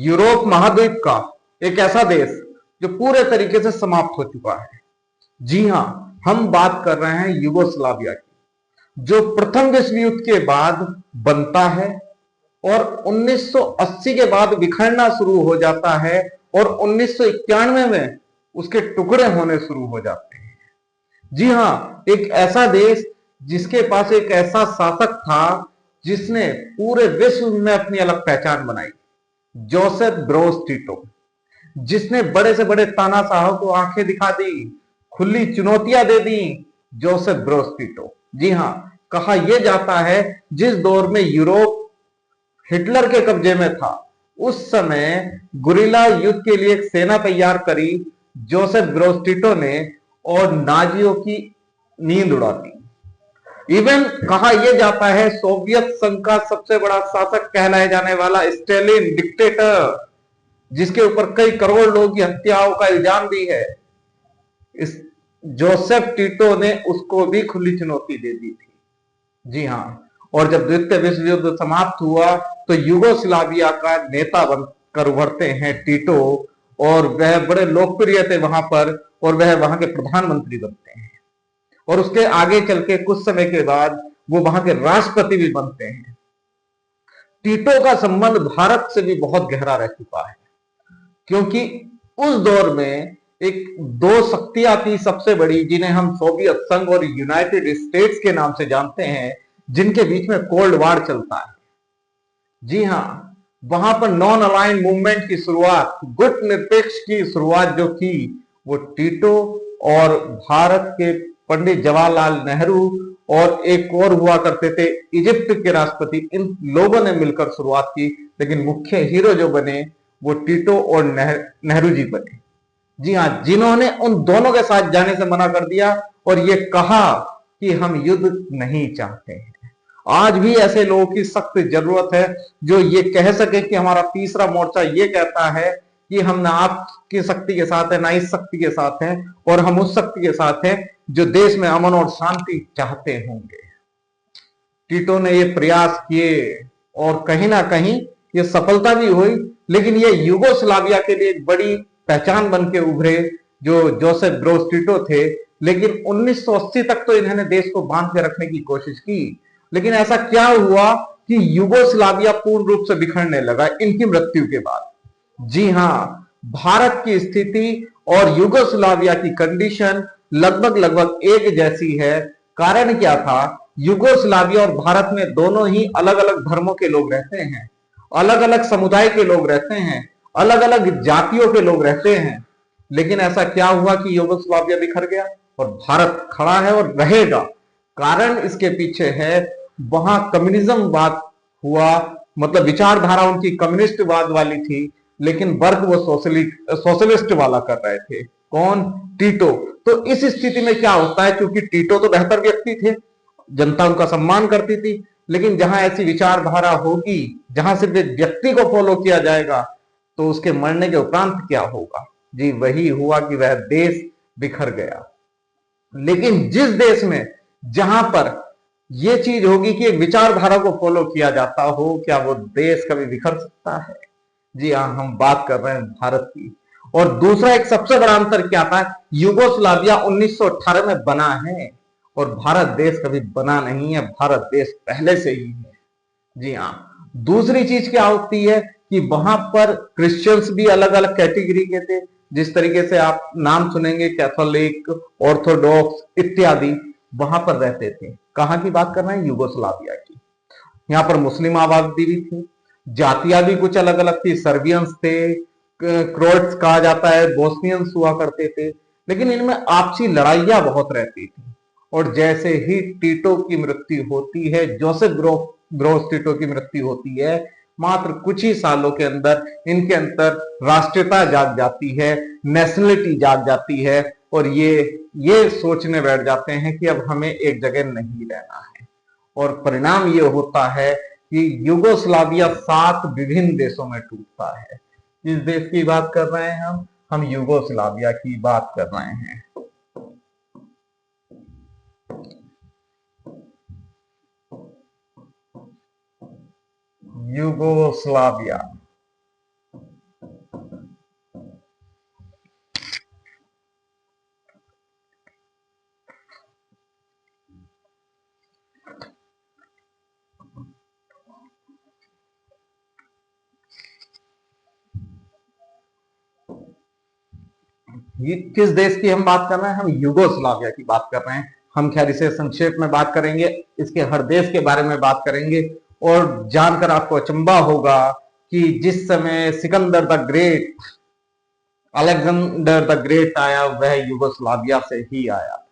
Europe महाद्वीप का एक ऐसा देश जो पूरे तरीके से समाप्त हो चुका है। जी हां, हम बात कर रहे हैं यूगोस्लाविया की, जो प्रथम विश्व युद्ध के बाद बनता है और 1980 के बाद बिखरना शुरू हो जाता है और 1991 में उसके टुकड़े होने शुरू हो जाते हैं। जी हां, एक ऐसा देश जिसके पास एक ऐसा शासक था जिसने पूरे विश्व में अपनी अलग पहचान बनाई, जोसेफ ब्रोज टीटो, जिसने बड़े से बड़े तानाशाहों को आंखें दिखा दी, खुली चुनौतियां दे दी। जोसेफ ब्रोज टीटो, जी हां, कहा यह जाता है जिस दौर में यूरोप हिटलर के कब्जे में था, उस समय गुरिल्ला युद्ध के लिए एक सेना तैयार करी जोसेफ ब्रोज टीटो ने और नाजियों की नींद उड़ा दी। इवन कहा यह जाता है सोवियत संघ का सबसे बड़ा शासक कहलाए जाने वाला स्टालिन डिक्टेटर, जिसके ऊपर कई करोड़ लोगों की हत्याओं का इल्जाम भी है, इस जोसेफ टीटो ने उसको भी खुली चुनौती दे दी थी। जी हां, और जब द्वितीय विश्व युद्ध समाप्त हुआ तो यूगोस्लाविया का नेता बनकर उभरते हैं टीटो, और वह बड़े लोकप्रिय थे वहां पर, और वह वहां के प्रधानमंत्री बनते हैं और उसके आगे चल के कुछ समय के बाद वो वहां के राष्ट्रपति भी बनते हैं। टीटो का संबंध भारत से भी बहुत गहरा रह चुका है, क्योंकि उस दौर में एक दो शक्तियां थी सबसे बड़ी, जिन्हें हम सोवियत संघ और यूनाइटेड स्टेट्स के नाम से जानते हैं, जिनके बीच में कोल्ड वार चलता है। जी हां, वहां पर नॉन अलाइन मूवमेंट की शुरुआत, गुट निरपेक्ष की शुरुआत जो की, वो टीटो और भारत के पंडित जवाहरलाल नेहरू और एक और हुआ करते थे इजिप्ट के राष्ट्रपति, इन लोगों ने मिलकर शुरुआत की। लेकिन मुख्य हीरो जो बने वो टीटो और नेहरू जी बने। जी हां, जिन्होंने उन दोनों के साथ जाने से मना कर दिया और ये कहा कि हम युद्ध नहीं चाहते हैं। आज भी ऐसे लोगों की सख्त जरूरत है जो ये कह सके कि हमारा तीसरा मोर्चा ये कहता है कि हम ना आपकी शक्ति के साथ है ना इस शक्ति के साथ हैं, और हम उस शक्ति के साथ हैं जो देश में अमन और शांति चाहते होंगे। टीटो ने ये प्रयास किए और कहीं ना कहीं ये सफलता भी हुई, लेकिन ये यूगोस्लाविया के लिए एक बड़ी पहचान बन के उभरे जो जोसेफ ब्रोज टीटो थे। लेकिन 1980 तक तो इन्होंने देश को बांध के रखने की कोशिश की, लेकिन ऐसा क्या हुआ कि यूगोस्लाविया पूर्ण रूप से बिखरने लगा इनकी मृत्यु के बाद। जी हां, भारत की स्थिति और यूगोस्लाविया की कंडीशन लगभग लगभग एक जैसी है। कारण क्या था, यूगोस्लाविया और भारत में दोनों ही अलग अलग धर्मों के लोग रहते हैं, अलग अलग समुदाय के लोग रहते हैं, अलग अलग जातियों के लोग रहते हैं। लेकिन ऐसा क्या हुआ कि यूगोस्लाविया बिखर गया और भारत खड़ा है और रहेगा। कारण इसके पीछे है, वहां कम्युनिज्म बात हुआ, मतलब विचारधारा उनकी कम्युनिस्टवाद वाली थी, लेकिन वर्क वो सोशलिस्ट वाला कर रहे थे। कौन? टीटो। तो इस स्थिति में क्या होता है, क्योंकि टीटो तो बेहतर व्यक्ति थे, जनता उनका सम्मान करती थी, लेकिन जहां ऐसी विचारधारा होगी जहां सिर्फ एक व्यक्ति को फॉलो किया जाएगा, तो उसके मरने के उपरांत क्या होगा? जी वही हुआ कि वह देश बिखर गया। लेकिन जिस देश में जहां पर यह चीज होगी कि एक विचारधारा को फॉलो किया जाता हो, क्या वो देश कभी बिखर सकता है? जी हाँ, हम बात कर रहे हैं भारत की। और दूसरा एक सबसे बड़ा अंतर क्या था, यूगोस्लाविया 1918 में बना है और भारत देश कभी बना नहीं है, भारत देश पहले से ही है। जी हाँ, दूसरी चीज क्या होती है कि वहां पर क्रिश्चियंस भी अलग अलग कैटेगरी के थे, जिस तरीके से आप नाम सुनेंगे कैथोलिक, ऑर्थोडॉक्स इत्यादि वहां पर रहते थे। कहां की बात कर रहे हैं? यूगोस्लाविया की। यहाँ पर मुस्लिम आबादी भी थी, जातियां भी कुछ अलग अलग थी, सर्बियंस थे, क्रोट्स कहा जाता है, बोस्नियंस हुआ करते थे, लेकिन इनमें आपसी लड़ाइयां बहुत रहती थी। और जैसे ही टीटो की मृत्यु होती है, जोसेफ ब्रोज टीटो की मृत्यु होती है, मात्र कुछ ही सालों के अंदर इनके अंदर राष्ट्रीयता जाग जाती है, नेशनलिटी जाग जाती है, और ये सोचने बैठ जाते हैं कि अब हमें एक जगह नहीं रहना है। और परिणाम ये होता है कि यूगोस्लाविया 7 विभिन्न देशों में टूटता है। किस देश की बात कर रहे हैं हम यूगोस्लाविया की बात कर रहे हैं। यूगोस्लाविया किस देश की हम बात कर रहे हैं? हम यूगोस्लाविया की बात कर रहे हैं। हम खैर इसे संक्षेप में बात करेंगे, इसके हर देश के बारे में बात करेंगे, और जानकर आपको अचंभा होगा कि जिस समय Sikandar the great, Alexander the great आया, वह यूगोस्लाविया से ही आया।